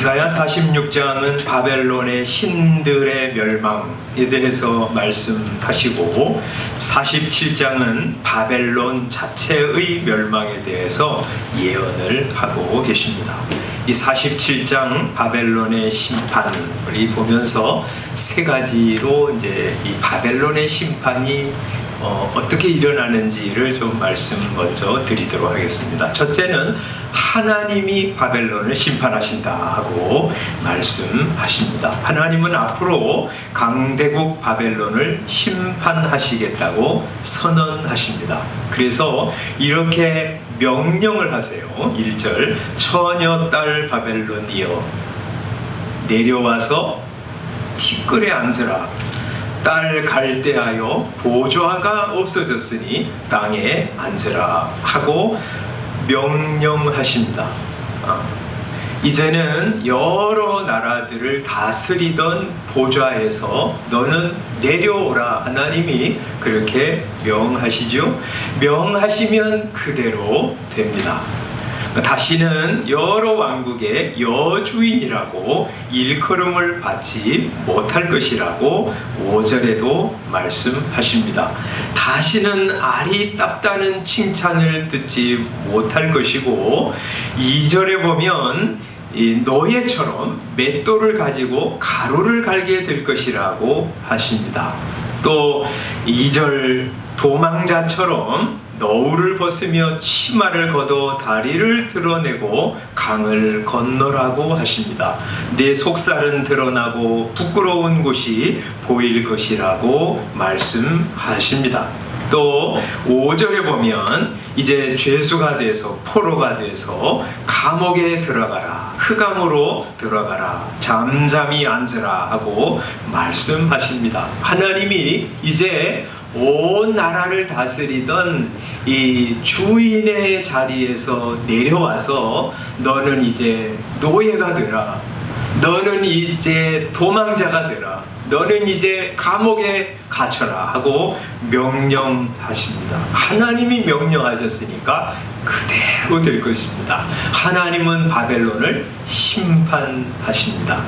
이사야 46장은 바벨론의 신들의 멸망에 대해서 말씀하시고 47장은 바벨론 자체의 멸망에 대해서 예언을 하고 계십니다. 이 47장 바벨론의 심판을 보면서 세 가지로 이제 이 바벨론의 심판이 어떻게 일어나는지를 좀 말씀 먼저 드리도록 하겠습니다. 첫째는 하나님이 바벨론을 심판하신다 하고 말씀하십니다. 하나님은 앞으로 강대국 바벨론을 심판하시겠다고 선언하십니다. 그래서 이렇게 명령을 하세요. 1절 처녀 딸 바벨론이여 내려와서 티끌에 앉으라. 딸 갈대하여 보좌가 없어졌으니 땅에 앉으라 하고 명령하십니다. 이제는 여러 나라들을 다스리던 보좌에서 너는 내려오라. 하나님이 그렇게 명하시죠. 명하시면 그대로 됩니다. 다시는 여러 왕국의 여주인이라고 일컬음을 받지 못할 것이라고 5절에도 말씀하십니다. 다시는 알이 땄다는 칭찬을 듣지 못할 것이고 2절에 보면 노예처럼 맷돌을 가지고 가루를 갈게 될 것이라고 하십니다. 또 2절 도망자처럼 너울을 벗으며 치마를 걷어 다리를 드러내고 강을 건너라고 하십니다. 내 속살은 드러나고 부끄러운 곳이 보일 것이라고 말씀하십니다. 또 5절에 보면 이제 죄수가 돼서 포로가 돼서 감옥에 들어가라. 흑암으로 들어가라. 잠잠히 앉으라 하고 말씀하십니다. 하나님이 이제 온 나라를 다스리던 이 주인의 자리에서 내려와서 너는 이제 노예가 되라. 너는 이제 도망자가 되라. 너는 이제 감옥에 갇혀라 하고 명령하십니다. 하나님이 명령하셨으니까 그대로 될 것입니다. 하나님은 바벨론을 심판하십니다.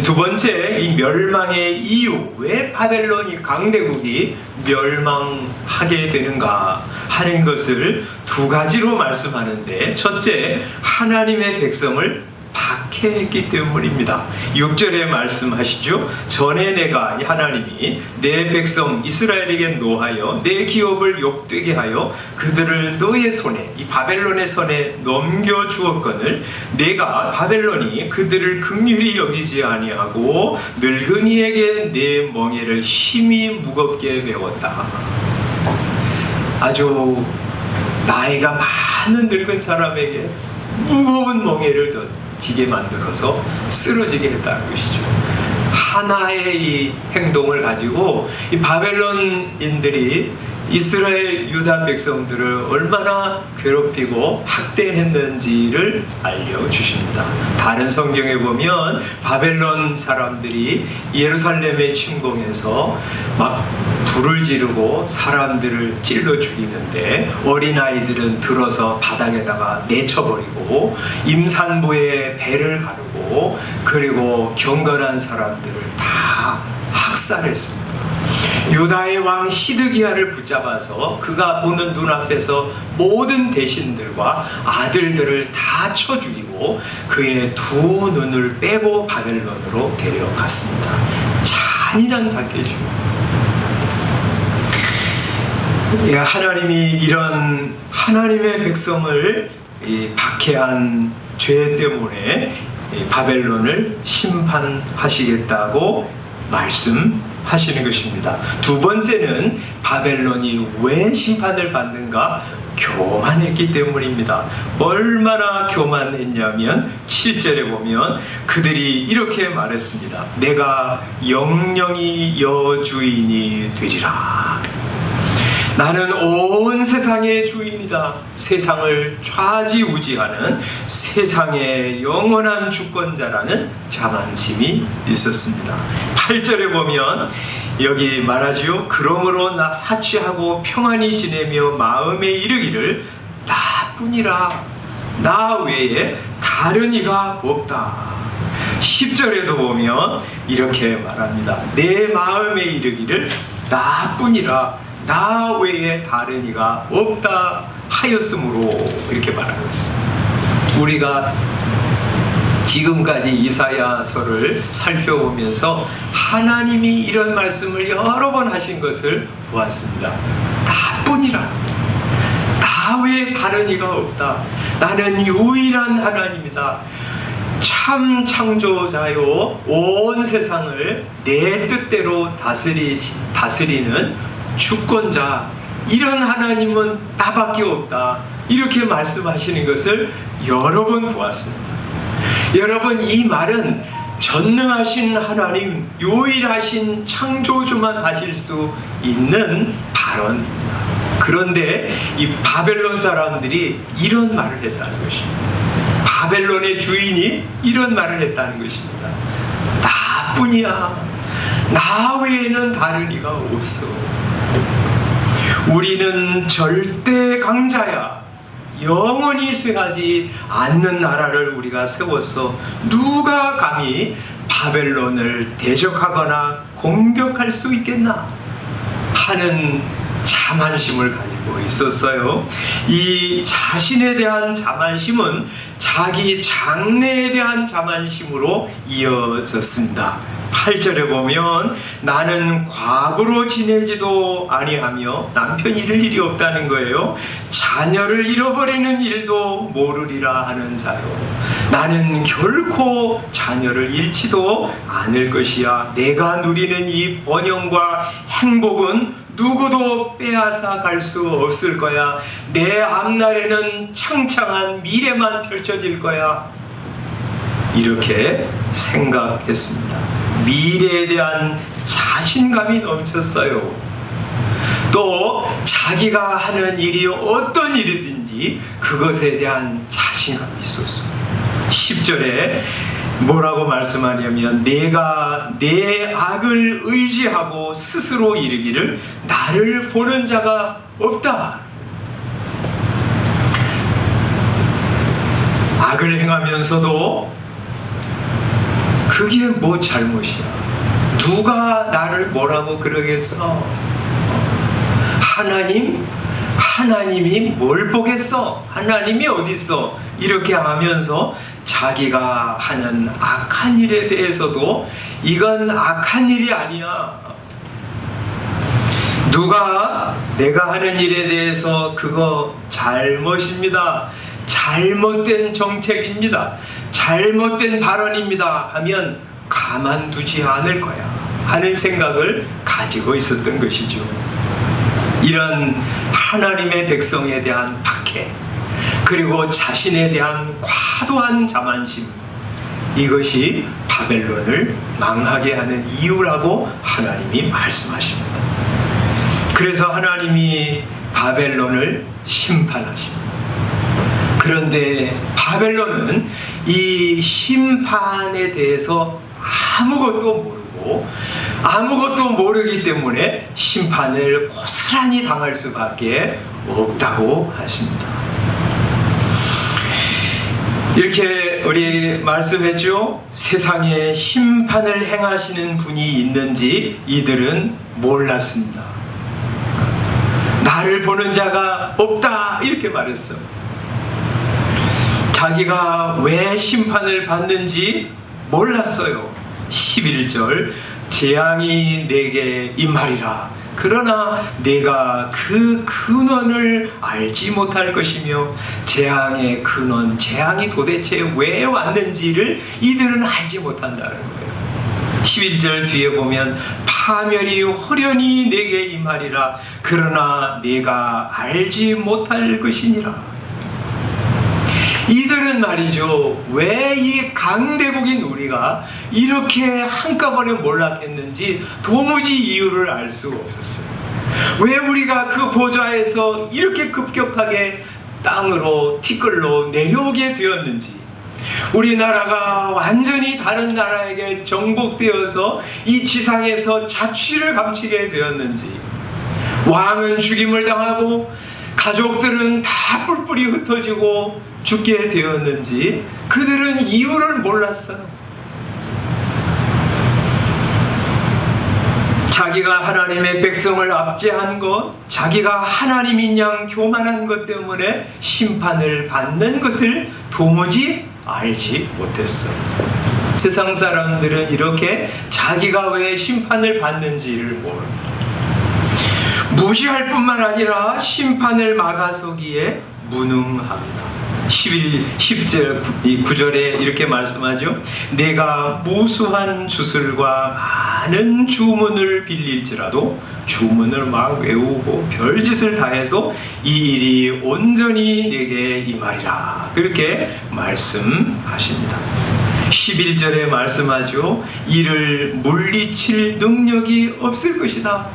두 번째, 이 멸망의 이유, 왜 바벨론이 강대국이 멸망하게 되는가 하는 것을 두 가지로 말씀하는데, 첫째, 하나님의 백성을 박해했기 때문입니다. 6절에 말씀하시죠. 전에 내가 하나님이 내 백성 이스라엘에게 노하여 내 기업을 욕되게 하여 그들을 너의 손에, 이 바벨론의 손에 넘겨주었거늘 내가 바벨론이 그들을 긍휼히 여기지 아니하고 늙은이에게 내 멍에를 힘이 무겁게 메웠다. 아주 나이가 많은 늙은 사람에게 무거운 멍에를 지게 만들어서 쓰러지게 했다는 것이죠. 하나의 이 행동을 가지고 이 바벨론인들이 이스라엘 유다 백성들을 얼마나 괴롭히고 학대했는지를 알려주십니다. 다른 성경에 보면 바벨론 사람들이 예루살렘에 침공해서 막 불을 지르고 사람들을 찔러 죽이는데 어린아이들은 들어서 바닥에다가 내쳐버리고 임산부의 배를 가르고 그리고 경건한 사람들을 다 학살했습니다. 유다의 왕 시드기야를 붙잡아서 그가 보는 눈앞에서 모든 대신들과 아들들을 다 쳐 죽이고 그의 두 눈을 빼고 바벨론으로 데려갔습니다. 잔인한 박해죠. 하나님이 이런 하나님의 백성을 박해한 죄 때문에 바벨론을 심판하시겠다고 말씀하시는 것입니다. 두 번째는 바벨론이 왜 심판을 받는가? 교만했기 때문입니다. 얼마나 교만했냐면 7절에 보면 그들이 이렇게 말했습니다. 내가 영영이 여주인이 되리라. 나는 온 세상의 주인이다. 세상을 좌지우지하는 세상의 영원한 주권자라는 자만심이 있었습니다. 8절에 보면 여기 말하지요. 그러므로 나 사치하고 평안히 지내며 마음에 이르기를 나뿐이라 나 외에 다른 이가 없다. 10절에도 보면 이렇게 말합니다. 내 마음에 이르기를 나뿐이라 나 외에 다른 이가 없다 하였으므로 이렇게 말하고 있습니다. 우리가 지금까지 이사야서를 살펴보면서 하나님이 이런 말씀을 여러 번 하신 것을 보았습니다. 나뿐이라 나 외에 다른 이가 없다. 나는 유일한 하나님이다. 참 창조자요 온 세상을 내 뜻대로 다스리는 주권자, 이런 하나님은 나밖에 없다. 이렇게 말씀하시는 것을 여러 번 보았습니다. 여러분, 이 말은 전능하신 하나님, 유일하신 창조주만 하실 수 있는 발언입니다. 그런데 이 바벨론 사람들이 이런 말을 했다는 것입니다. 바벨론의 주인이 이런 말을 했다는 것입니다. 나뿐이야. 나 외에는 다른 이가 없어. 우리는 절대 강자야. 영원히 쇠하지 않는 나라를 우리가 세웠어. 누가 감히 바벨론을 대적하거나 공격할 수 있겠나 하는 자만심을 가지고 있었어요. 이 자신에 대한 자만심은 자기 장래에 대한 자만심으로 이어졌습니다. 8절에 보면 나는 과부로 지내지도 아니하며 남편이 잃을 일이 없다는 거예요. 자녀를 잃어버리는 일도 모르리라 하는 자요. 나는 결코 자녀를 잃지도 않을 것이야. 내가 누리는 이 번영과 행복은 누구도 빼앗아 갈 수 없을 거야. 내 앞날에는 창창한 미래만 펼쳐질 거야. 이렇게 생각했습니다. 미래에 대한 자신감이 넘쳤어요. 또 자기가 하는 일이 어떤 일이든지 그것에 대한 자신감이 있었어요. 10절에 뭐라고 말씀하냐면 내가 내 악을 의지하고 스스로 이르기를 나를 보는 자가 없다. 악을 행하면서도 그게 뭐 잘못이야. 누가 나를 뭐라고 그러겠어. 하나님이 뭘 보겠어. 하나님이 어딨어. 이렇게 하면서 자기가 하는 악한 일에 대해서도 이건 악한 일이 아니야. 누가 내가 하는 일에 대해서 그거 잘못입니다. 잘못된 정책입니다. 잘못된 발언입니다. 하면 가만두지 않을 거야 하는 생각을 가지고 있었던 것이죠. 이런 하나님의 백성에 대한 박해, 그리고 자신에 대한 과도한 자만심, 이것이 바벨론을 망하게 하는 이유라고 하나님이 말씀하십니다. 그래서 하나님이 바벨론을 심판하십니다. 그런데 바벨론은 이 심판에 대해서 아무것도 모르기 때문에 심판을 고스란히 당할 수밖에 없다고 하십니다. 이렇게 우리 말씀했죠. 세상에 심판을 행하시는 분이 있는지 이들은 몰랐습니다. 나를 보는 자가 없다 이렇게 말했어. 자기가 왜 심판을 받는지 몰랐어요. 11절 재앙이 내게 임하리라. 그러나 내가 그 근원을 알지 못할 것이며 재앙의 근원, 재앙이 도대체 왜 왔는지를 이들은 알지 못한다는 거예요. 11절 뒤에 보면 파멸이 호련히 내게 임하리라. 그러나 내가 알지 못할 것이니라. 이들은 말이죠, 왜 이 강대국인 우리가 이렇게 한꺼번에 몰락했는지 도무지 이유를 알 수가 없었어요. 왜 우리가 그 보좌에서 이렇게 급격하게 땅으로 티끌로 내려오게 되었는지, 우리나라가 완전히 다른 나라에게 정복되어서 이 지상에서 자취를 감추게 되었는지, 왕은 죽임을 당하고 가족들은 다 뿔뿔이 흩어지고 죽게 되었는지 그들은 이유를 몰랐어요. 자기가 하나님의 백성을 압제한 것, 자기가 하나님인 양 교만한 것 때문에 심판을 받는 것을 도무지 알지 못했어요. 세상 사람들은 이렇게 자기가 왜 심판을 받는지를 모릅니다. 무시할 뿐만 아니라 심판을 막아서기에 무능합니다. 10절 9절에 이렇게 말씀하죠. 내가 무수한 주술과 많은 주문을 빌릴지라도 주문을 막 외우고 별짓을 다해서 이 일이 온전히 내게 임하리라. 그렇게 말씀하십니다. 11절에 말씀하죠. 이를 물리칠 능력이 없을 것이다.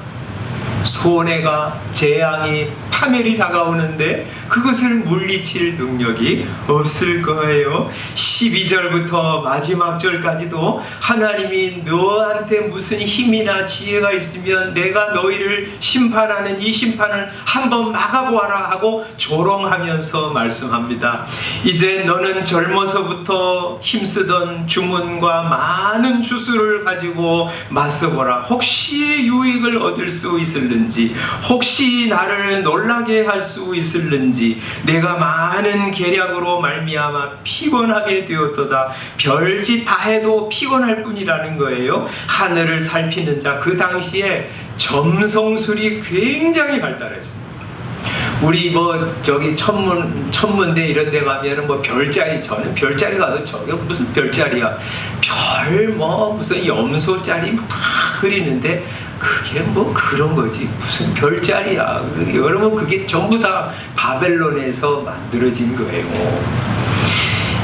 손해가, 재앙이, 파멸이 다가오는데 그것을 물리칠 능력이 없을 거예요. 12절부터 마지막 절까지도 하나님이 너한테 무슨 힘이나 지혜가 있으면 내가 너희를 심판하는 이 심판을 한번 막아보아라 하고 조롱하면서 말씀합니다. 이제 너는 젊어서부터 힘쓰던 주문과 많은 주술을 가지고 맞서보라. 혹시 유익을 얻을 수 있을는지, 혹시 나를 놀라게 할 수 있을는지, 내가 많은 계략으로 말미암아 피곤하게 되었도다. 별짓 다 해도 피곤할 뿐이라는 거예요. 하늘을 살피는 자, 그 당시에 점성술이 굉장히 발달했습니다. 우리 저기 천문대 이런 데 가면은 별자리, 저는 별자리 가도 저게 무슨 별자리야, 무슨 염소자리 다 그리는데 그게 그런 거지, 무슨 별자리야. 여러분, 그게 전부 다 바벨론에서 만들어진 거예요.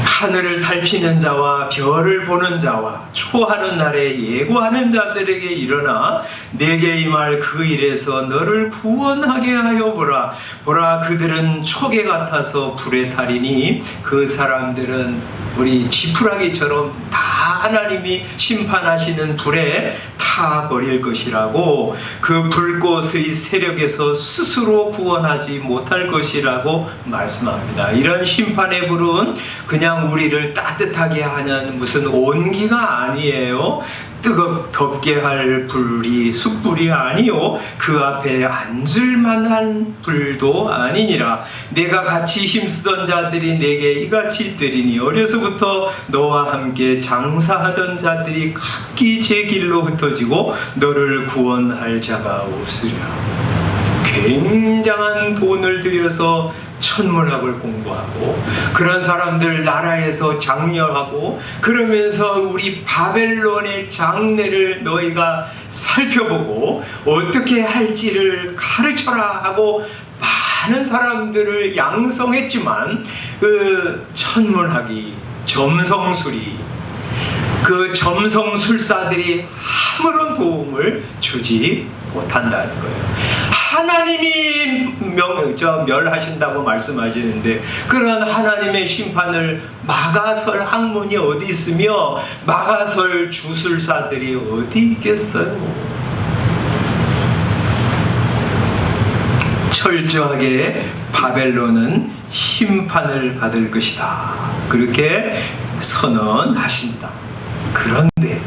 하늘을 살피는 자와 별을 보는 자와 초하는 날에 예고하는 자들에게 일어나 내게 임할 그 일에서 너를 구원하게 하여 보라. 보라, 그들은 초계 같아서 불에 타리니 그 사람들은 우리 지푸라기처럼 다 하나님이 심판하시는 불에 타버릴 것이라고, 그 불꽃의 세력에서 스스로 구원하지 못할 것이라고 말씀합니다. 이런 심판의 불은 그냥 우리를 따뜻하게 하는 무슨 온기가 아니에요. 덥게 할 불이 숯불이 아니요 그 앞에 앉을 만한 불도 아니니라. 내가 같이 힘쓰던 자들이 내게 이같이 뜨리니 어려서부터 너와 함께 장사하던 자들이 각기 제 길로 흩어지고 너를 구원할 자가 없으리라. 굉장한 돈을 들여서 천문학을 공부하고 그런 사람들 나라에서 장려하고 그러면서 우리 바벨론의 장래를 너희가 살펴보고 어떻게 할지를 가르쳐라 하고 많은 사람들을 양성했지만 그 천문학이, 점성술이, 그 점성술사들이 아무런 도움을 주지 못한다는 거예요. 하나님이 멸하신다고 말씀하시는데 그런 하나님의 심판을 막아설 학문이 어디 있으며 막아설 주술사들이 어디 있겠어요? 철저하게 바벨론은 심판을 받을 것이다. 그렇게 선언하십니다. 그런데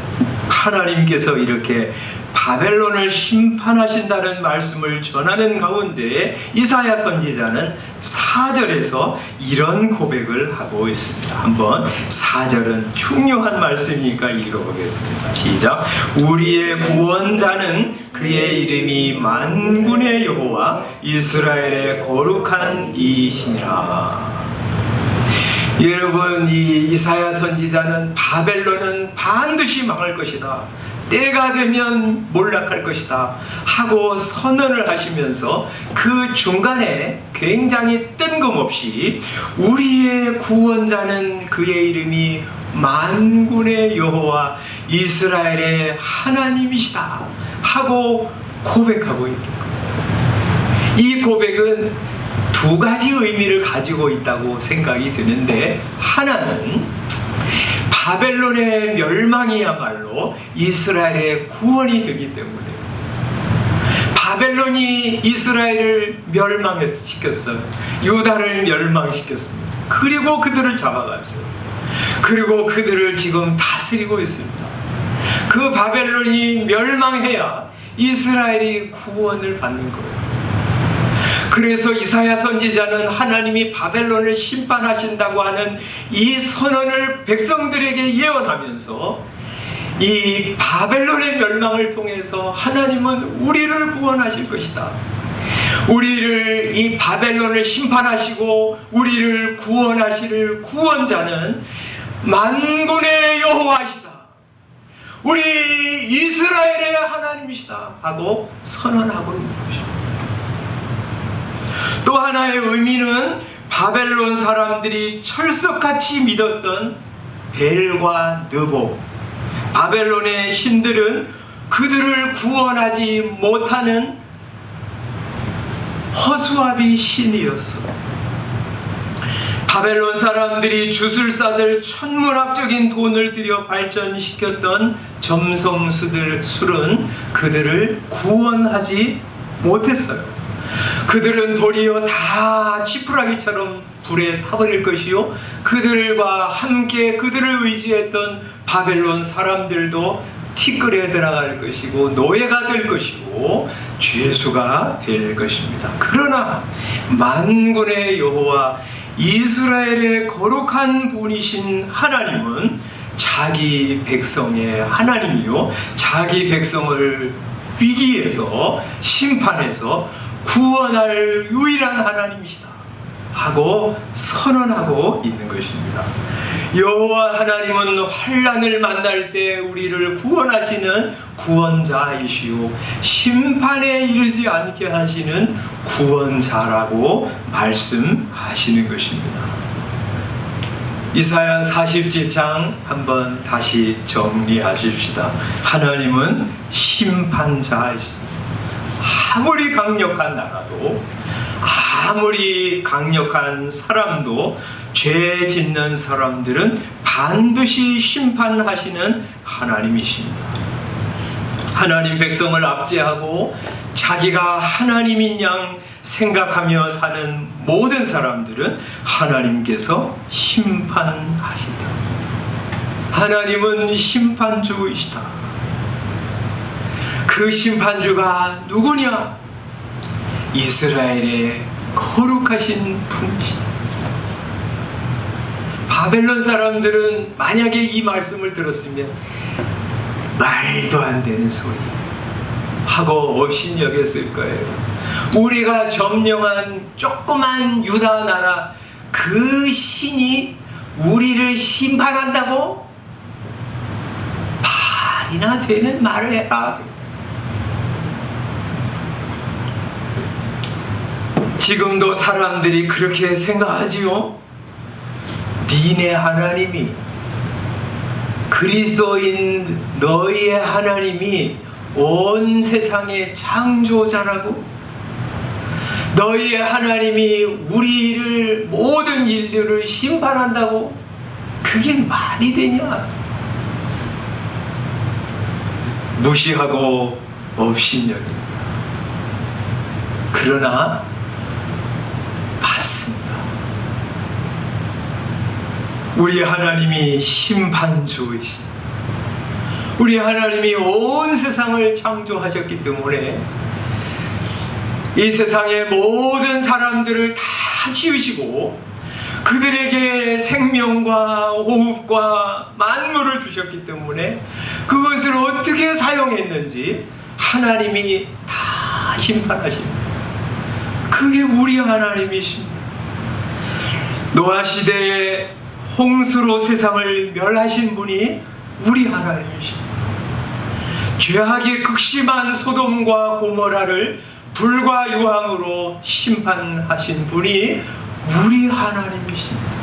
하나님께서 이렇게 바벨론을 심판하신다는 말씀을 전하는 가운데 이사야 선지자는 4절에서 이런 고백을 하고 있습니다. 한번 4절은 중요한 말씀이니까 읽어보겠습니다. 시작. 우리의 구원자는 그의 이름이 만군의 여호와 이스라엘의 거룩한 이시니라. 여러분, 이 이사야 선지자는 바벨론은 반드시 망할 것이다, 때가 되면 몰락할 것이다 하고 선언을 하시면서 그 중간에 굉장히 뜬금없이 우리의 구원자는 그의 이름이 만군의 여호와 이스라엘의 하나님이시다 하고 고백하고 있는 거예요. 이 고백은 두 가지 의미를 가지고 있다고 생각이 드는데, 하나는 바벨론의 멸망이야말로 이스라엘의 구원이 되기 때문에 바벨론이 이스라엘을 멸망시켰어요. 유다를 멸망시켰습니다. 그리고 그들을 잡아갔어요. 그리고 그들을 지금 다스리고 있습니다. 그 바벨론이 멸망해야 이스라엘이 구원을 받는 거예요. 그래서 이사야 선지자는 하나님이 바벨론을 심판하신다고 하는 이 선언을 백성들에게 예언하면서 이 바벨론의 멸망을 통해서 하나님은 우리를 구원하실 것이다. 우리를 이 바벨론을 심판하시고 우리를 구원하실 구원자는 만군의 여호와시다. 우리 이스라엘의 하나님이시다 하고 선언하고 있는 것입니다. 또 하나의 의미는 바벨론 사람들이 철석같이 믿었던 벨과 느보, 바벨론의 신들은 그들을 구원하지 못하는 허수아비 신이었어. 바벨론 사람들이 주술사들 천문학적인 돈을 들여 발전시켰던 점성술은 그들을 구원하지 못했어요. 그들은 도리어 다 지푸라기처럼 불에 타버릴 것이요, 그들과 함께 그들을 의지했던 바벨론 사람들도 티끌에 들어갈 것이고 노예가 될 것이고 죄수가 될 것입니다. 그러나 만군의 여호와 이스라엘의 거룩한 분이신 하나님은 자기 백성의 하나님이요, 자기 백성을 위기에서 심판해서 구원할 유일한 하나님이시다 하고 선언하고 있는 것입니다. 여호와 하나님은 환난을 만날 때 우리를 구원하시는 구원자이시오, 심판에 이르지 않게 하시는 구원자라고 말씀하시는 것입니다. 이사야 40장 한번 다시 정리하십시다. 하나님은 심판자이십니다. 아무리 강력한 나라도, 아무리 강력한 사람도, 죄 짓는 사람들은 반드시 심판하시는 하나님이십니다. 하나님 백성을 압제하고 자기가 하나님인 양 생각하며 사는 모든 사람들은 하나님께서 심판하신다. 하나님은 심판주이시다. 그 심판주가 누구냐? 이스라엘의 거룩하신 분이시다. 바벨론 사람들은 만약에 이 말씀을 들었으면 말도 안 되는 소리 하고 업신여겼을 거예요. 우리가 점령한 조그만 유다 나라 그 신이 우리를 심판한다고? 말이나 되는 말을 해라. 지금도 사람들이 그렇게 생각하지요. 니네 하나님이, 그리스도인 너희의 하나님이 온 세상의 창조자라고? 너희의 하나님이 우리를, 모든 인류를 심판한다고? 그게 말이 되냐? 무시하고 업신여깁니다. 그러나 맞습니다. 우리 하나님이 심판주이십니다. 우리 하나님이 온 세상을 창조하셨기 때문에 이 세상의 모든 사람들을 다 지으시고 그들에게 생명과 호흡과 만물을 주셨기 때문에 그것을 어떻게 사용했는지 하나님이 다 심판하십니다. 그게 우리 하나님이십니다. 노아 시대에 홍수로 세상을 멸하신 분이 우리 하나님이십니다. 죄악이 극심한 소돔과 고모라를 불과 유황으로 심판하신 분이 우리 하나님이십니다.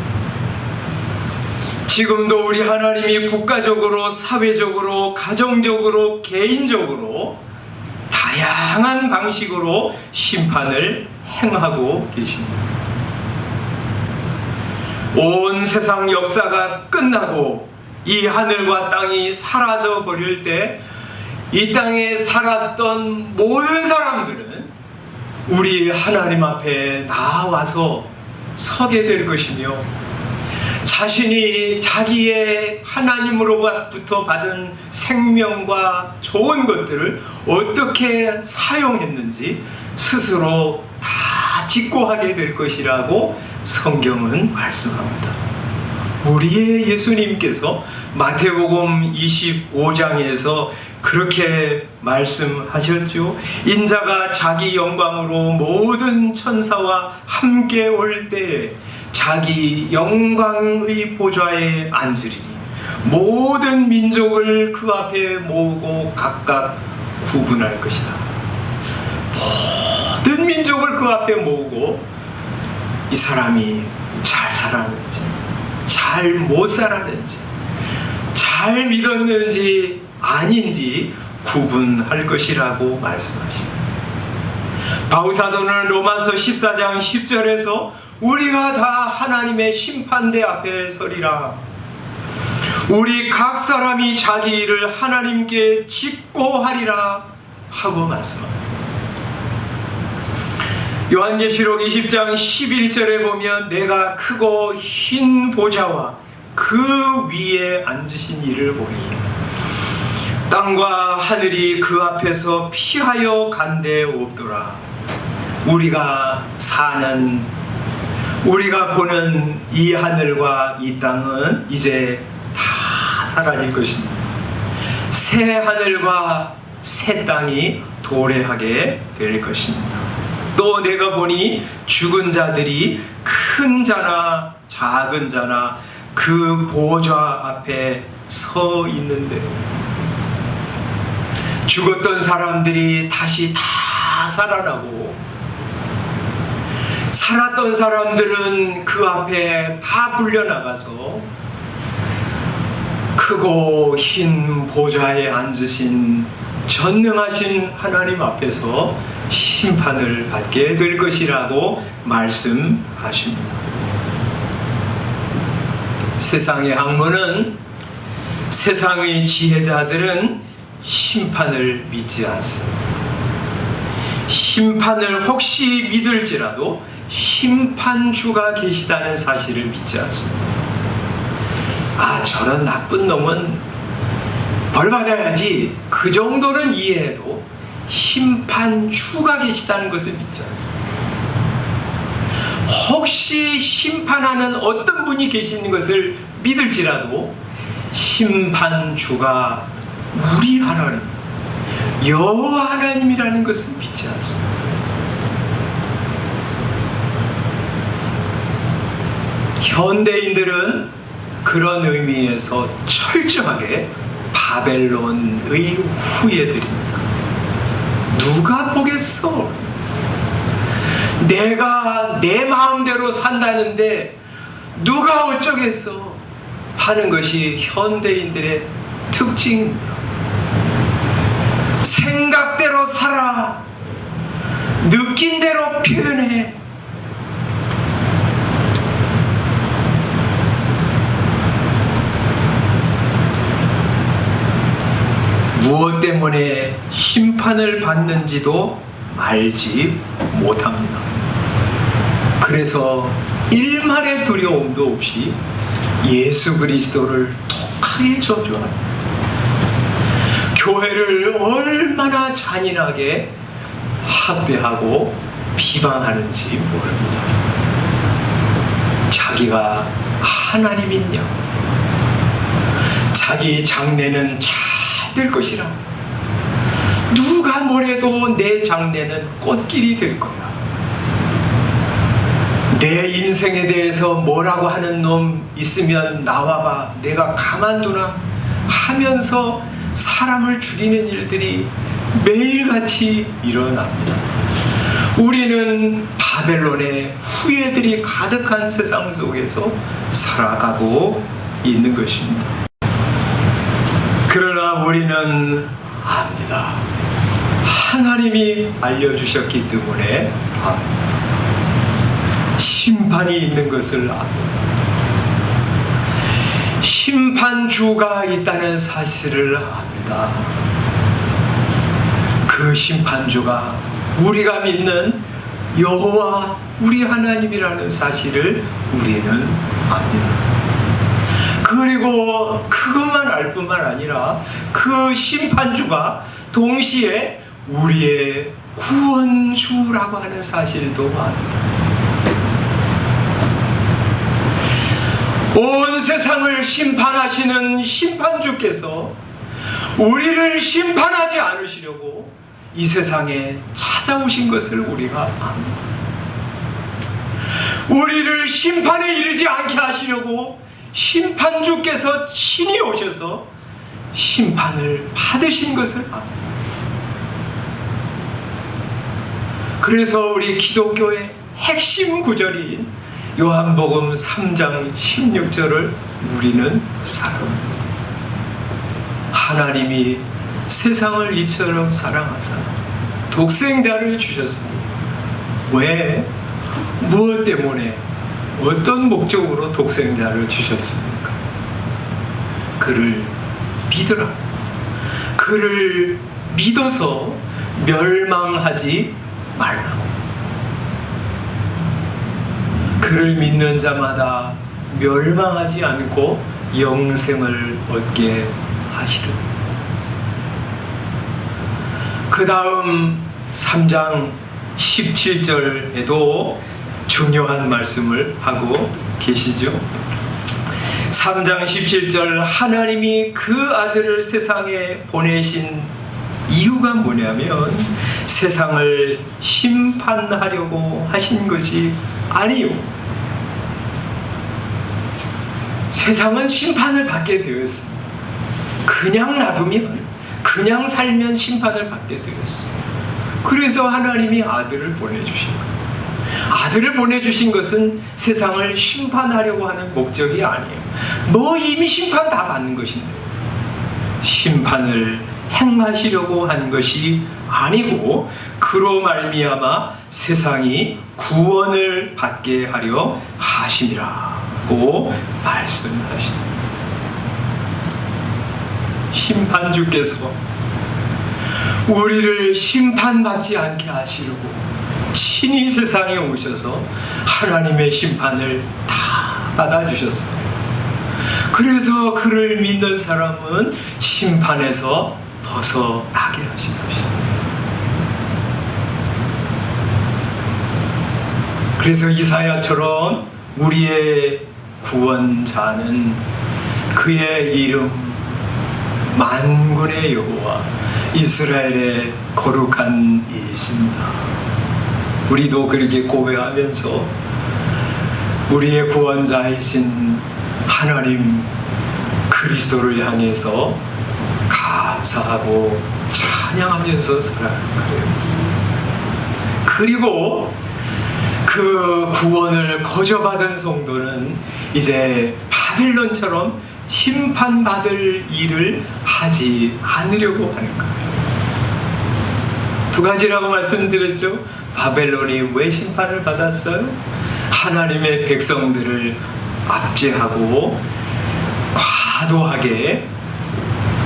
지금도 우리 하나님이 국가적으로, 사회적으로, 가정적으로, 개인적으로 다양한 방식으로 심판을 행하고 계십니다. 온 세상 역사가 끝나고 이 하늘과 땅이 사라져 버릴 때 이 땅에 살았던 모든 사람들은 우리 하나님 앞에 나와서 서게 될 것이며 자신이 자기의 하나님으로부터 받은 생명과 좋은 것들을 어떻게 사용했는지 스스로 다 직고하게 될 것이라고 성경은 말씀합니다. 우리의 예수님께서 마태복음 25장에서 그렇게 말씀하셨죠. 인자가 자기 영광으로 모든 천사와 함께 올 때에 자기 영광의 보좌에 앉으리니 모든 민족을 그 앞에 모으고 각각 구분할 것이다. 모든 민족을 그 앞에 모으고 이 사람이 잘 살았는지 잘 못 살았는지 잘 믿었는지 아닌지 구분할 것이라고 말씀하십니다. 바울사도는 로마서 14장 10절에서 우리가 다 하나님의 심판대 앞에 서리라. 우리 각 사람이 자기 일을 하나님께 직고하리라 하고 말씀합니다. 요한계시록 20장 11절에 보면 내가 크고 흰 보좌와 그 위에 앉으신 이를 보니 땅과 하늘이 그 앞에서 피하여 간데 없더라. 우리가 보는 이 하늘과 이 땅은 이제 다 사라질 것입니다. 새 하늘과 새 땅이 도래하게 될 것입니다. 또 내가 보니 죽은 자들이 큰 자나 작은 자나 그 보좌 앞에 서 있는데 죽었던 사람들이 다시 다 살아나고 살았던 사람들은 그 앞에 다 불려나가서 크고 흰 보좌에 앉으신 전능하신 하나님 앞에서 심판을 받게 될 것이라고 말씀하십니다. 세상의 학문은 세상의 지혜자들은 심판을 믿지 않습니다. 심판을 혹시 믿을지라도 심판주가 계시다는 사실을 믿지 않습니다. 아, 저런 나쁜 놈은 벌 받아야지, 그 정도는 이해해도 심판주가 계시다는 것을 믿지 않습니다. 혹시 심판하는 어떤 분이 계시는 것을 믿을지라도 심판주가 우리 하나님 여호와 하나님이라는 것을 믿지 않습니다. 현대인들은 그런 의미에서 철저하게 바벨론의 후예들입니다. 누가 보겠어? 내가 내 마음대로 산다는데 누가 어쩌겠어? 하는 것이 현대인들의 특징입니다. 생각대로 살아, 느낀 대로 표현해. 무엇 때문에 심판을 받는지도 알지 못합니다. 그래서 일말의 두려움도 없이 예수 그리스도를 독하게 저주합니다. 교회를 얼마나 잔인하게 학대하고 비방하는지 모릅니다. 자기가 하나님이냐, 자기 장래는 잘 될 것이라, 누가 뭐래도 내 장래는 꽃길이 될 거야, 내 인생에 대해서 뭐라고 하는 놈 있으면 나와봐, 내가 가만두나 하면서 사람을 죽이는 일들이 매일같이 일어납니다. 우리는 바벨론의 후예들이 가득한 세상 속에서 살아가고 있는 것입니다. 그러나 우리는 압니다. 하나님이 알려주셨기 때문에 압니다. 심판이 있는 것을 압니다. 심판주가 있다는 사실을 압니다. 그 심판주가 우리가 믿는 여호와 우리 하나님이라는 사실을 우리는 압니다. 그리고 그것만 알 뿐만 아니라 그 심판주가 동시에 우리의 구원주라고 하는 사실도 압니다. 온 세상을 심판하시는 심판주께서 우리를 심판하지 않으시려고 이 세상에 찾아오신 것을 우리가 압니다. 우리를 심판에 이르지 않게 하시려고 심판주께서 친히 오셔서 심판을 받으신 것을 압니다. 그래서 우리 기독교의 핵심 구절인 요한복음 3장 16절을 우리는 사랑합니다. 하나님이 세상을 이처럼 사랑하사 독생자를 주셨습니다. 왜? 무엇 때문에? 어떤 목적으로 독생자를 주셨습니까? 그를 믿으라. 그를 믿어서 멸망하지 말라고. 그를 믿는 자마다 멸망하지 않고 영생을 얻게 하시리라. 그 다음 3장 17절에도 중요한 말씀을 하고 계시죠. 3장 17절, 하나님이 그 아들을 세상에 보내신 이유가 뭐냐면 세상을 심판하려고 하신 것이 아니요, 세상은 심판을 받게 되었습니다. 그냥 놔두면, 그냥 살면 심판을 받게 되었습니다. 그래서 하나님이 아들을 보내주신 겁니다. 아들을 보내주신 것은 세상을 심판하려고 하는 목적이 아니에요. 뭐 이미 심판 다 받는 것인데 심판을 행하시려고 하는 것이 아니고, 그로 말미암아 세상이 구원을 받게 하려 하심이라고 말씀하십니다. 심판주께서 우리를 심판받지 않게 하시려고 친히 세상에 오셔서 하나님의 심판을 다 받아주셨어요. 그래서 그를 믿는 사람은 심판에서 벗어나게 하신 것입니다. 그래서 이사야처럼 우리의 구원자는 그의 이름 만군의 여호와 이스라엘의 거룩한 이십니다. 우리도 그렇게 고백하면서 우리의 구원자이신 하나님 그리스도를 향해서 감사하고 찬양하면서 살아갈 거예요. 그리고 그 구원을 거저받은 성도는 이제 바빌론처럼 심판받을 일을 하지 않으려고 하는 거예요. 두 가지라고 말씀드렸죠. 바벨론이 왜 심판을 받았어요? 하나님의 백성들을 압제하고 과도하게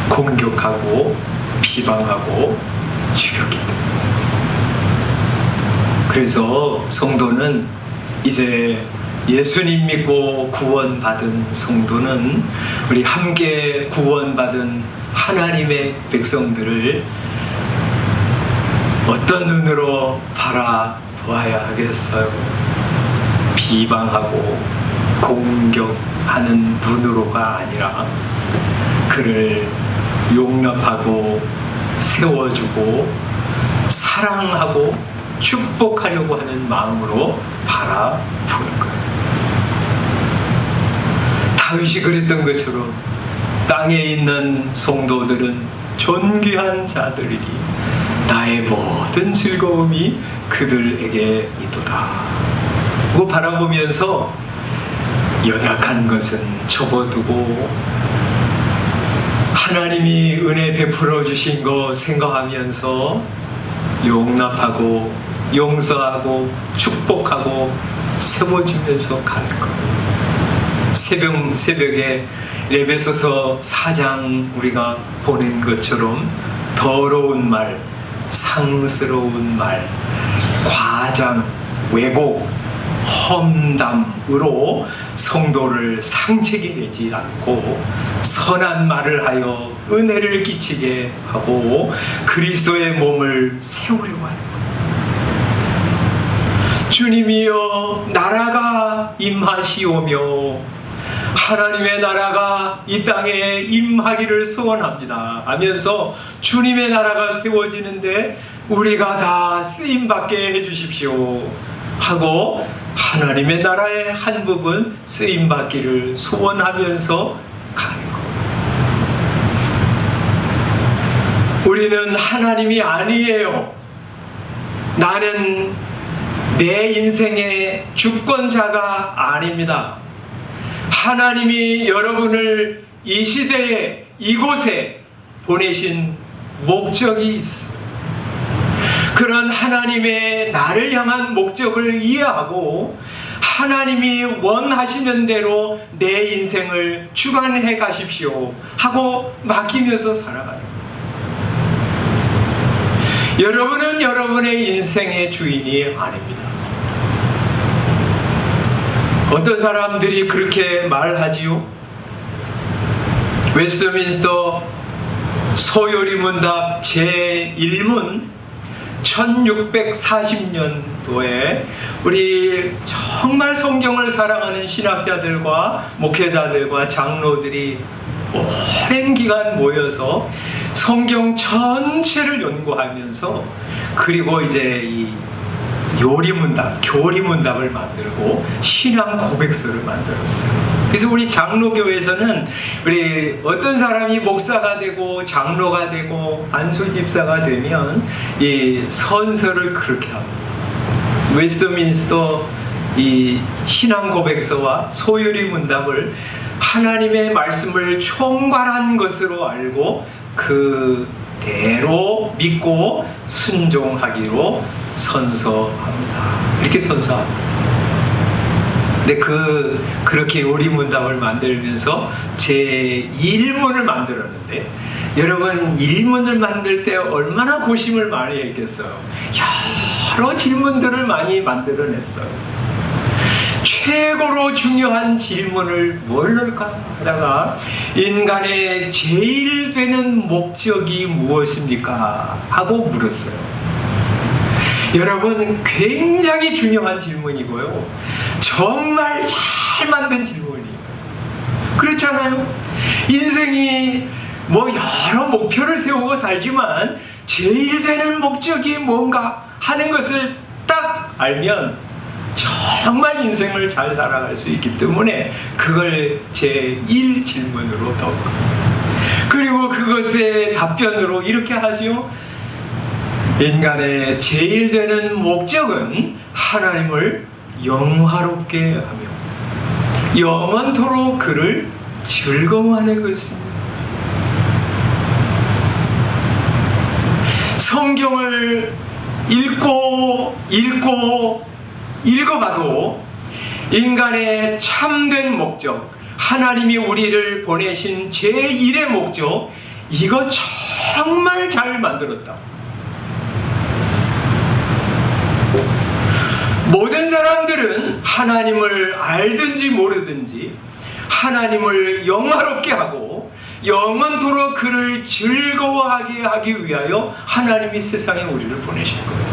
공격하고 비방하고 죽였기 때문에. 그래서 성도는 이제 예수님 믿고 구원받은 성도는 우리 함께 구원받은 하나님의 백성들을 어떤 눈으로 바라보아야 하겠어요? 비방하고 공격하는 눈으로가 아니라 그를 용납하고 세워주고 사랑하고 축복하려고 하는 마음으로 바라보는 거예요. 다윗이 그랬던 것처럼 땅에 있는 성도들은 존귀한 자들이니 나의 모든 즐거움이 그들에게 있도다. 그거 바라보면서 연약한 것은 접어두고 하나님이 은혜 베풀어 주신 거 생각하면서 용납하고 용서하고 축복하고 세워주면서 가는 거예요. 새벽에 에베소서 4장 우리가 보는 것처럼 더러운 말, 상스러운 말, 과장, 왜곡 험담으로 성도를 상책이 되지 않고 선한 말을 하여 은혜를 끼치게 하고 그리스도의 몸을 세우려고 하는 것. 주님이여 나라가 임하시오며 하나님의 나라가 이 땅에 임하기를 소원합니다 하면서 주님의 나라가 세워지는데 우리가 다 쓰임받게 해주십시오 하고 하나님의 나라의 한 부분 쓰임받기를 소원하면서 가는 것. 우리는 하나님이 아니에요. 나는 내 인생의 주권자가 아닙니다. 하나님이 여러분을 이 시대에 이곳에 보내신 목적이 있습니다. 그런 하나님의 나를 향한 목적을 이해하고 하나님이 원하시는 대로 내 인생을 주관해 가십시오 하고 맡기면서 살아가는 거예요. 여러분은 여러분의 인생의 주인이 아닙니다. 어떤 사람들이 그렇게 말하지요? 웨스트민스터 소요리 문답 제1문 1640년도에 우리 정말 성경을 사랑하는 신학자들과 목회자들과 장로들이 오랜 기간 모여서 성경 전체를 연구하면서 그리고 이제 이 요리문답, 교리문답을 만들고 신앙 고백서를 만들었어요. 그래서 우리 장로교회에서는 우리 어떤 사람이 목사가 되고 장로가 되고 안수집사가 되면 이 선서를 그렇게 합니다. 웨스트민스터 이 신앙 고백서와 소요리문답을 하나님의 말씀을 총괄한 것으로 알고 그대로 믿고 순종하기로 선서합니다. 이렇게 선서합니다. 근데 그렇게 요리문답을 만들면서 제1문을 만들었는데 여러분 1문을 만들 때 얼마나 고심을 많이 했겠어요. 여러 질문들을 많이 만들어냈어요. 최고로 중요한 질문을 뭘 넣을까 하다가 인간의 제일 되는 목적이 무엇입니까? 하고 물었어요. 여러분 굉장히 중요한 질문이고요. 정말 잘 만든 질문이에요. 그렇잖아요? 인생이 뭐 여러 목표를 세우고 살지만 제일 되는 목적이 뭔가 하는 것을 딱 알면 정말 인생을 잘 살아갈 수 있기 때문에 그걸 제1 질문으로 넣고 그리고 그것의 답변으로 이렇게 하죠. 인간의 제일 되는 목적은 하나님을 영화롭게 하며 영원토록 그를 즐거워하는 것입니다. 성경을 읽어봐도 인간의 참된 목적, 하나님이 우리를 보내신 제1의 목적, 이거 정말 잘 만들었다. 모든 사람들은 하나님을 알든지 모르든지 하나님을 영화롭게 하고 영원토록 그를 즐거워하게 하기 위하여 하나님이 세상에 우리를 보내신 거예요.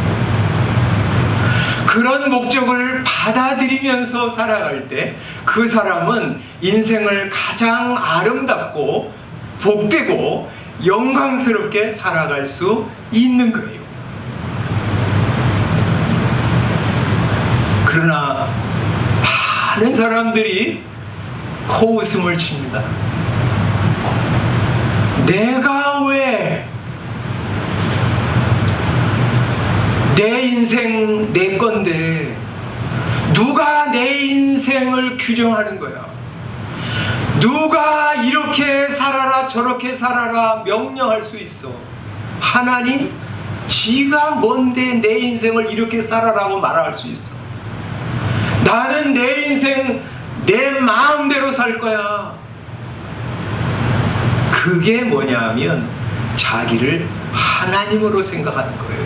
그런 목적을 받아들이면서 살아갈 때 그 사람은 인생을 가장 아름답고 복되고 영광스럽게 살아갈 수 있는 거예요. 그러나 많은 사람들이 코웃음을 칩니다. 내가 왜 내 인생 내 건데 누가 내 인생을 규정하는 거야? 누가 이렇게 살아라 저렇게 살아라 명령할 수 있어? 하나님? 지가 뭔데 내 인생을 이렇게 살아라고 말할 수 있어? 나는 내 인생 내 마음대로 살 거야. 그게 뭐냐면 자기를 하나님으로 생각하는 거예요.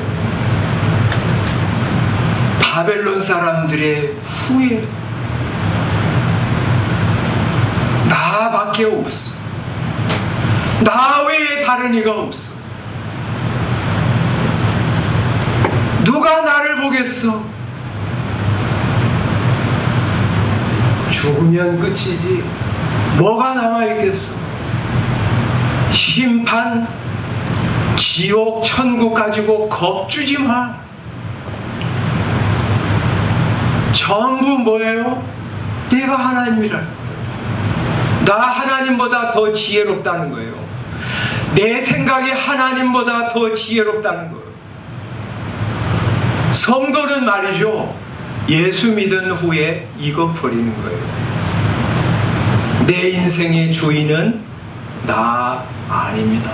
바벨론 사람들의 후회. 나밖에 없어. 나 외에 다른 이가 없어. 누가 나를 보겠어? 죽으면 끝이지 뭐가 남아있겠어? 심판, 지옥, 천국 가지고 겁주지 마. 전부 뭐예요? 내가 하나님이라. 나 하나님보다 더 지혜롭다는 거예요. 내 생각이 하나님보다 더 지혜롭다는 거예요. 성도는 말이죠, 예수 믿은 후에 이거 버리는 거예요. 내 인생의 주인은 나 아닙니다.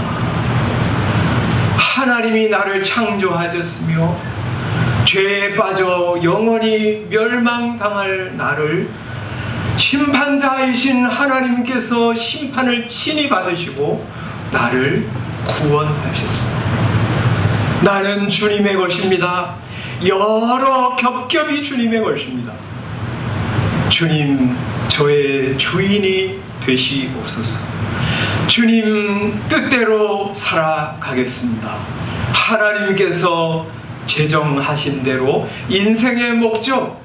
하나님이 나를 창조하셨으며 죄에 빠져 영원히 멸망당할 나를 심판자이신 하나님께서 심판을 친히 받으시고 나를 구원하셨습니다. 나는 주님의 것입니다. 여러 겹겹이 주님의 것입니다. 주님, 저의 주인이 되시옵소서. 주님 뜻대로 살아가겠습니다. 하나님께서 제정하신 대로 인생의 목적,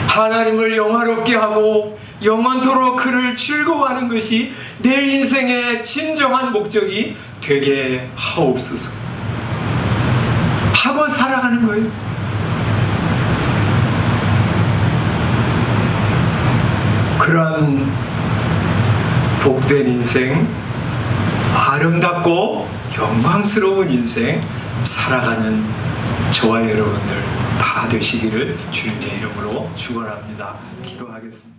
하나님을 영화롭게 하고 영원토록 그를 즐거워하는 것이 내 인생의 진정한 목적이 되게 하옵소서 하고 살아가는 거예요. 그런 복된 인생, 아름답고 영광스러운 인생 살아가는 저와 여러분들 다 되시기를 주님의 이름으로 축원합니다. 기도하겠습니다.